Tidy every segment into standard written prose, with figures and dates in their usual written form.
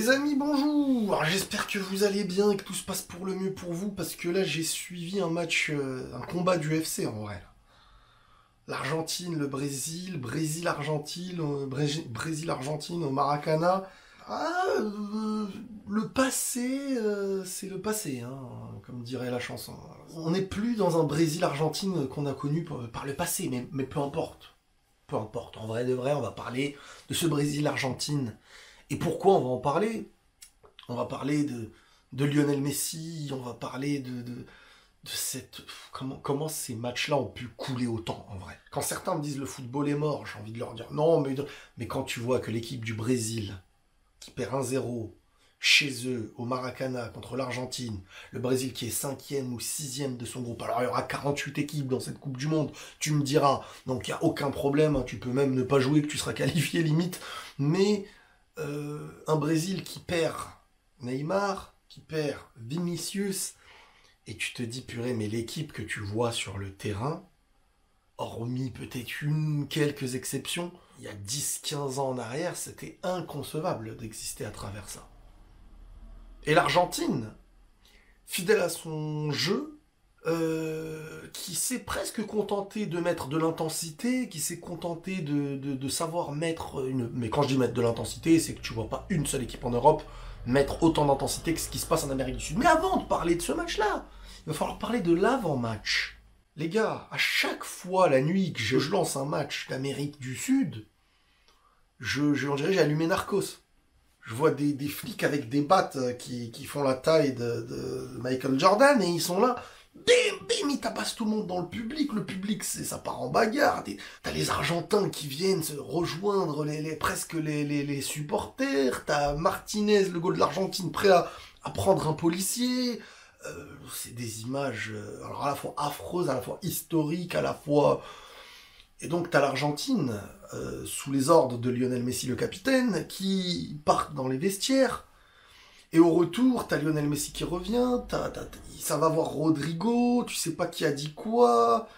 Les amis, bonjour. J'espère que vous allez bien et que tout se passe pour le mieux pour vous, parce que là, j'ai suivi un match, un combat du UFC, en vrai. L'Argentine, le Brésil, Brésil-Argentine, Brésil-Argentine au Maracana. Le passé, c'est le passé, hein, comme dirait la chanson. On n'est plus dans un Brésil-Argentine qu'on a connu par le passé, mais peu importe. Peu importe, en vrai de vrai, on va parler de ce Brésil-Argentine. Et pourquoi on va en parler? On va parler de Lionel Messi, on va parler de cette... Comment ces matchs-là ont pu couler autant, en vrai. Quand certains me disent le football est mort, j'ai envie de leur dire non, mais quand tu vois que l'équipe du Brésil, qui perd 1-0 chez eux, au Maracana, contre l'Argentine, le Brésil qui est 5e ou 6e de son groupe, alors il y aura 48 équipes dans cette Coupe du Monde, tu me diras, donc il n'y a aucun problème, hein, tu peux même ne pas jouer, que tu seras qualifié limite, mais un Brésil qui perd Neymar, qui perd Vinicius, et tu te dis, purée, mais l'équipe que tu vois sur le terrain, hormis peut-être quelques exceptions, il y a 10-15 ans en arrière, c'était inconcevable d'exister à travers ça. Et l'Argentine, fidèle à son jeu, qui s'est presque contenté de mettre de l'intensité, qui s'est contenté de savoir mettre une... Mais quand je dis mettre de l'intensité, c'est que tu vois pas une seule équipe en Europe mettre autant d'intensité que ce qui se passe en Amérique du Sud. Mais avant de parler de ce match-là, il va falloir parler de l'avant-match. Les gars, à chaque fois la nuit que je lance un match d'Amérique du Sud, on dirait que j'ai allumé Narcos. Je vois des flics avec des battes qui font la taille de Michael Jordan et ils sont là. Bim, bim, ils tabassent tout le monde dans le public, ça part en bagarre. T'as les Argentins qui viennent se rejoindre presque les supporters. T'as Martinez, le goal de l'Argentine, prêt à prendre un policier. C'est des images alors à la fois affreuses, à la fois historiques, à la fois... Et donc t'as l'Argentine, sous les ordres de Lionel Messi, le capitaine, qui part dans les vestiaires. Et au retour, t'as Lionel Messi qui revient, ça va voir Rodrigo, tu sais pas qui a dit quoi,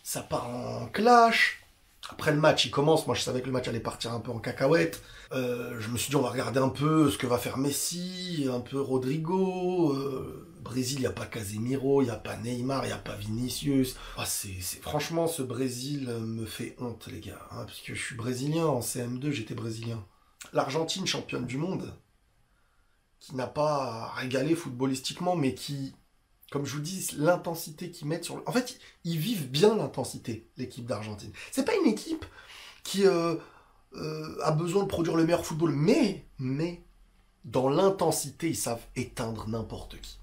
ça part en clash. Après le match, il commence, moi je savais que le match allait partir un peu en cacahuète. Je me suis dit on va regarder un peu ce que va faire Messi, un peu Rodrigo. Brésil, il n'y a pas Casemiro, il n'y a pas Neymar, il n'y a pas Vinicius. Franchement, ce Brésil me fait honte, les gars, hein, parce que je suis brésilien, en CM2 j'étais brésilien. L'Argentine, championne du monde, qui n'a pas régalé footballistiquement, mais qui, comme je vous dis, l'intensité qu'ils mettent sur le... En fait, ils vivent bien l'intensité, l'équipe d'Argentine. C'est pas une équipe qui a besoin de produire le meilleur football, mais dans l'intensité, ils savent éteindre n'importe qui.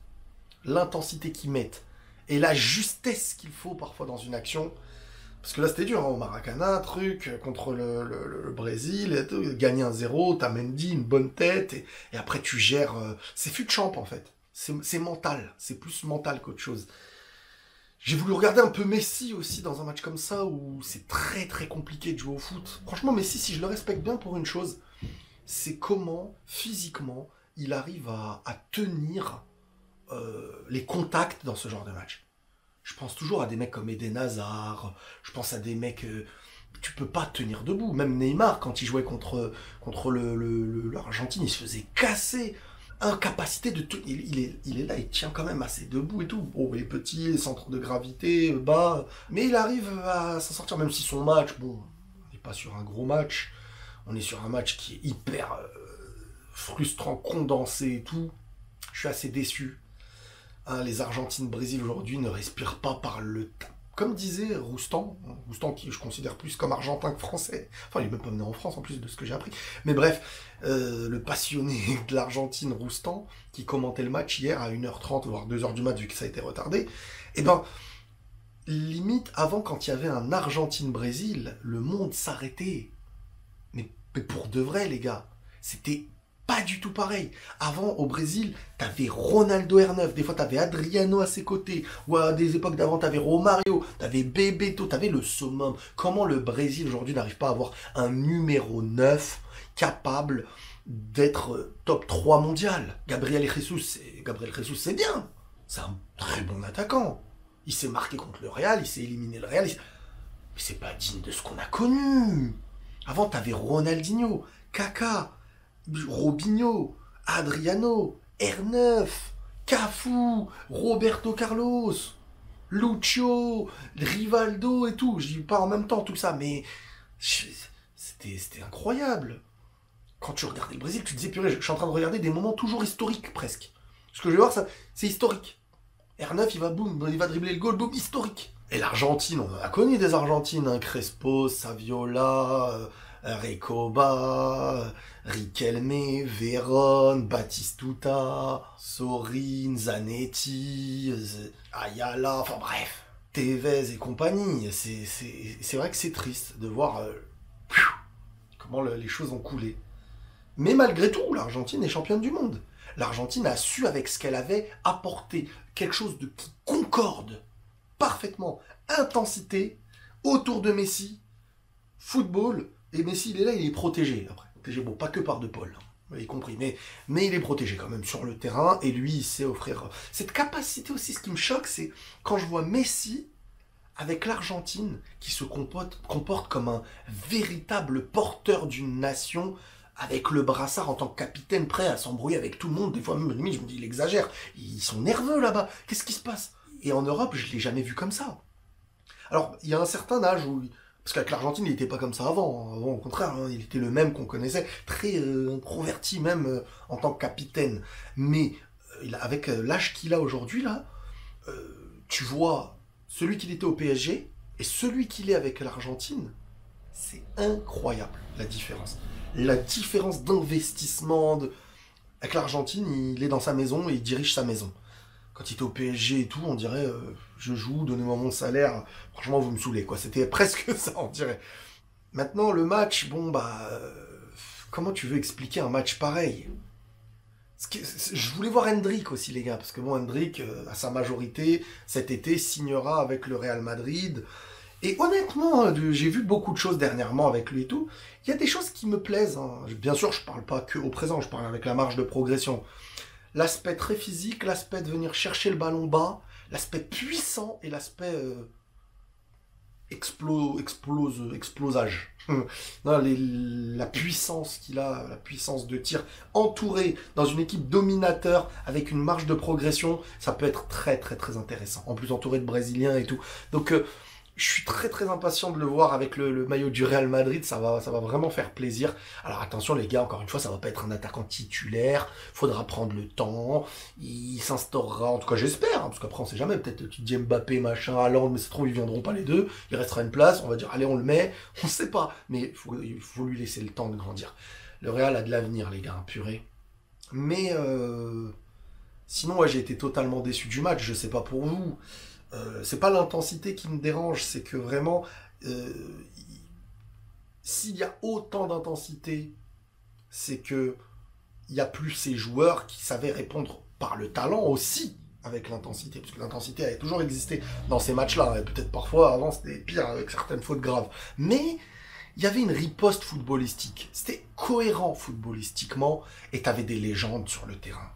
L'intensité qu'ils mettent et la justesse qu'il faut parfois dans une action. Parce que là, c'était dur, hein, au Maracana, contre le Brésil, gagner 1-0, t'as Mendy, une bonne tête, et après tu gères... c'est fut de champ, en fait. C'est mental, c'est plus mental qu'autre chose. J'ai voulu regarder un peu Messi aussi dans un match comme ça, où c'est très très compliqué de jouer au foot. Franchement, Messi, si je le respecte bien pour une chose, c'est comment, physiquement, il arrive à tenir les contacts dans ce genre de match. Je pense toujours à des mecs comme Eden Hazard, je pense à des mecs... tu peux pas tenir debout. Même Neymar, quand il jouait contre l'Argentine, il se faisait casser. Incapacité de... Il est là, il tient quand même assez debout et tout. Bon, il est petit, les centres de gravité, bas. Mais il arrive à s'en sortir, même si son match, bon, on n'est pas sur un gros match. On est sur un match qui est hyper frustrant, condensé et tout. Je suis assez déçu. Hein, les Argentines-Brésil aujourd'hui ne respirent pas par le... Comme disait Roustan qui je considère plus comme argentin que français. Enfin, il est même pas venu en France en plus de ce que j'ai appris. Mais bref, le passionné de l'Argentine, Roustan, qui commentait le match hier à 1h30, voire 2h du match vu que ça a été retardé. Et ben, limite, avant, quand il y avait un Argentine-Brésil, le monde s'arrêtait. Mais pour de vrai, les gars, c'était... pas du tout pareil. Avant, au Brésil, t'avais Ronaldo R9, des fois t'avais Adriano à ses côtés, ou à des époques d'avant, t'avais Romario, t'avais Bebeto, t'avais le summum. Comment le Brésil aujourd'hui n'arrive pas à avoir un numéro 9 capable d'être top 3 mondial? Gabriel Jesus, c'est bien. C'est un très bon attaquant. Il s'est marqué contre le Real, il s'est éliminé le Real. Mais c'est pas digne de ce qu'on a connu. Avant, t'avais Ronaldinho, Kaka, Robinho, Adriano, R9, Cafu, Roberto Carlos, Lucio, Rivaldo et tout. Je dis pas en même temps tout ça, mais c'était incroyable. Quand tu regardais le Brésil, tu te disais, purée, je suis en train de regarder des moments toujours historiques presque. Ce que je vais voir, c'est historique. R9, il va boum, il va dribbler le goal, boum, historique. Et l'Argentine, on a connu des Argentines, hein, Crespo, Saviola, Recoba, Riquelme, Veron, Batistuta, Sorin, Zanetti, Ayala, enfin bref, Tevez et compagnie. C'est vrai que c'est triste de voir comment les choses ont coulé. Mais malgré tout, l'Argentine est championne du monde. L'Argentine a su, avec ce qu'elle avait, apporter quelque chose qui concorde parfaitement. Intensité, autour de Messi, football, et Messi, il est là, il est protégé. Après, protégé, bon, pas que par De Paul, vous avez compris, mais il est protégé quand même sur le terrain, et lui, il sait offrir... Cette capacité aussi, ce qui me choque, c'est quand je vois Messi avec l'Argentine, qui se comporte comme un véritable porteur d'une nation, avec le brassard en tant que capitaine, prêt à s'embrouiller avec tout le monde. Des fois même, limite, je me dis, il exagère. Ils sont nerveux là-bas. Qu'est-ce qui se passe? Et en Europe, je ne l'ai jamais vu comme ça. Alors, il y a un certain âge où... Parce qu'avec l'Argentine, il n'était pas comme ça avant. Avant, au contraire, hein, il était le même qu'on connaissait. Très introverti même en tant que capitaine. Mais avec l'âge qu'il a aujourd'hui, là, tu vois celui qu'il était au PSG et celui qu'il est avec l'Argentine. C'est incroyable, la différence. La différence d'investissement. Avec l'Argentine, il est dans sa maison et il dirige sa maison. Quand il était au PSG et tout, on dirait je joue, donnez-moi mon salaire. Franchement, vous me saoulez, quoi. C'était presque ça, on dirait. Maintenant, le match, bon, comment tu veux expliquer un match pareil? Je voulais voir Hendrick aussi, les gars, parce que bon, Hendrick, à sa majorité, cet été, signera avec le Real Madrid. Et honnêtement, j'ai vu beaucoup de choses dernièrement avec lui et tout. Il y a des choses qui me plaisent. Hein. Bien sûr, je parle pas que au présent, je parle avec la marge de progression. L'aspect très physique, l'aspect de venir chercher le ballon bas, l'aspect puissant et l'aspect explosage. Non, la puissance qu'il a, la puissance de tir, entouré dans une équipe dominateur avec une marge de progression, ça peut être très très très intéressant. En plus entouré de Brésiliens et tout. Donc je suis très très impatient de le voir avec le maillot du Real Madrid, ça va vraiment faire plaisir. Alors attention les gars, encore une fois, ça va pas être un attaquant titulaire, faudra prendre le temps, il s'instaurera, en tout cas j'espère, hein, parce qu'après on sait jamais, peut-être tu te dis Mbappé, machin, Haaland, mais c'est trop, ils viendront pas les deux, il restera une place, on va dire allez on le met, on sait pas, mais il faut lui laisser le temps de grandir. Le Real a de l'avenir les gars, purée. Mais sinon ouais, j'ai été totalement déçu du match, je sais pas pour vous. C'est pas l'intensité qui me dérange, c'est que vraiment, s'il y a autant d'intensité, c'est que il y a plus ces joueurs qui savaient répondre par le talent aussi avec l'intensité, parce que l'intensité avait toujours existé dans ces matchs-là, et peut-être parfois avant c'était pire avec certaines fautes graves, mais il y avait une riposte footballistique, c'était cohérent footballistiquement, et t'avais des légendes sur le terrain.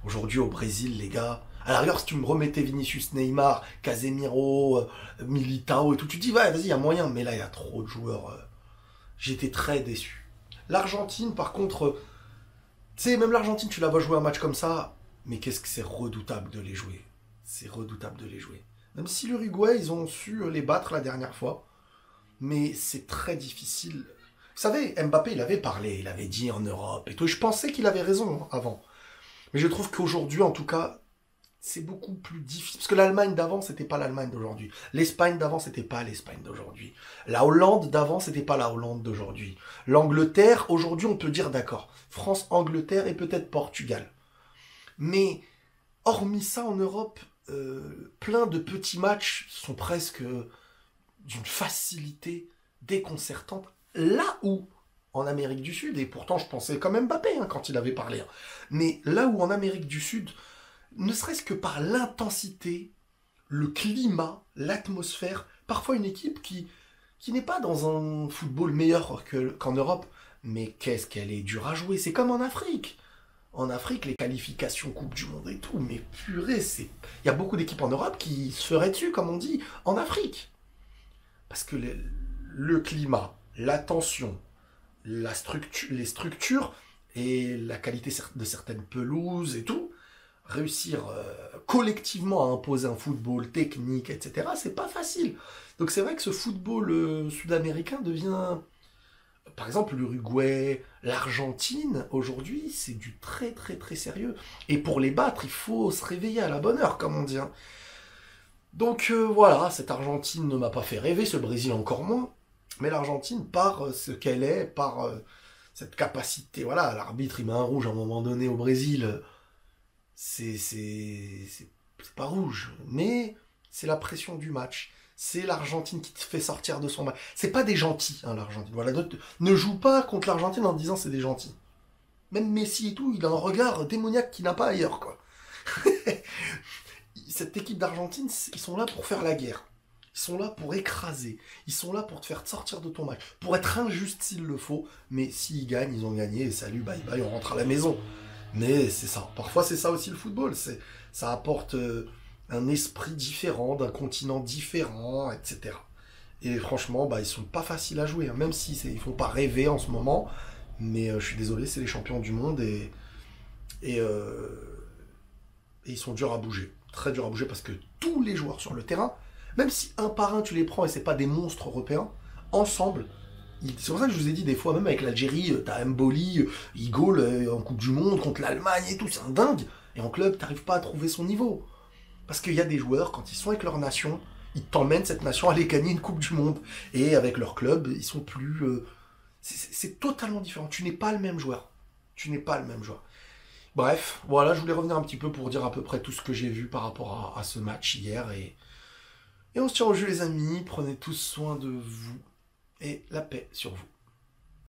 Aujourd'hui au Brésil, les gars, à la rigueur, si tu me remettais Vinicius, Neymar, Casemiro, Militao et tout, tu te dis, ouais, vas-y, il y a moyen. Mais là, il y a trop de joueurs. J'étais très déçu. L'Argentine, par contre, tu sais, même l'Argentine, tu la vois jouer un match comme ça, mais qu'est-ce que c'est redoutable de les jouer. C'est redoutable de les jouer. Même si l'Uruguay, ils ont su les battre la dernière fois. Mais c'est très difficile. Vous savez, Mbappé, il avait parlé, il avait dit en Europe et tout. Je pensais qu'il avait raison avant. Mais je trouve qu'aujourd'hui, en tout cas, c'est beaucoup plus difficile. Parce que l'Allemagne d'avant, c'était pas l'Allemagne d'aujourd'hui. L'Espagne d'avant, c'était pas l'Espagne d'aujourd'hui. La Hollande d'avant, c'était pas la Hollande d'aujourd'hui. L'Angleterre, aujourd'hui, on peut dire d'accord. France, Angleterre et peut-être Portugal. Mais, hormis ça, en Europe, plein de petits matchs sont presque d'une facilité déconcertante. Là où, en Amérique du Sud, et pourtant je pensais quand même Mbappé quand il avait parlé, mais là où en Amérique du Sud, ne serait-ce que par l'intensité, le climat, l'atmosphère, parfois une équipe qui n'est pas dans un football meilleur qu'en Europe, mais qu'est-ce qu'elle est dure à jouer, c'est comme en Afrique. En Afrique, les qualifications Coupe du Monde et tout, mais purée, il y a beaucoup d'équipes en Europe qui se feraient dessus, comme on dit, en Afrique. Parce que le climat, la tension, les structures, et la qualité de certaines pelouses et tout, réussir collectivement à imposer un football technique, etc., c'est pas facile. Donc c'est vrai que ce football sud-américain devient... Par exemple, l'Uruguay, l'Argentine, aujourd'hui, c'est du très très très sérieux. Et pour les battre, il faut se réveiller à la bonne heure, comme on dit. Hein. Donc voilà, cette Argentine ne m'a pas fait rêver, ce Brésil encore moins. Mais l'Argentine, par ce qu'elle est, par cette capacité, voilà, l'arbitre il met un rouge à un moment donné au Brésil, c'est pas rouge, mais c'est la pression du match. C'est l'Argentine qui te fait sortir de son match. C'est pas des gentils, hein, l'Argentine. Voilà, ne joue pas contre l'Argentine en te disant c'est des gentils. Même Messi et tout, il a un regard démoniaque qu'il n'a pas ailleurs, quoi. Cette équipe d'Argentine, ils sont là pour faire la guerre. Ils sont là pour écraser. Ils sont là pour te faire sortir de ton match. Pour être injuste s'il le faut. Mais s'ils gagnent, ils ont gagné. Et salut, bye bye, on rentre à la maison. Mais c'est ça. Parfois, c'est ça aussi le football. Ça apporte un esprit différent, d'un continent différent, etc. Et franchement, bah, ils sont pas faciles à jouer. Hein. Même si ils font pas rêver en ce moment. Mais je suis désolé, c'est les champions du monde. Et ils sont durs à bouger. Très durs à bouger parce que tous les joueurs sur le terrain, même si un par un tu les prends et c'est pas des monstres européens, ensemble, c'est pour ça que je vous ai dit des fois, même avec l'Algérie, t'as Mboli, il goal en Coupe du Monde contre l'Allemagne et tout, c'est un dingue. Et en club, t'arrives pas à trouver son niveau. Parce qu'il y a des joueurs, quand ils sont avec leur nation, ils t'emmènent cette nation à aller gagner une Coupe du Monde. Et avec leur club, ils sont plus... c'est totalement différent. Tu n'es pas le même joueur. Tu n'es pas le même joueur. Bref, voilà, je voulais revenir un petit peu pour dire à peu près tout ce que j'ai vu par rapport à ce match hier. Et on se tient au jeu les amis, prenez tous soin de vous. Et la paix sur vous.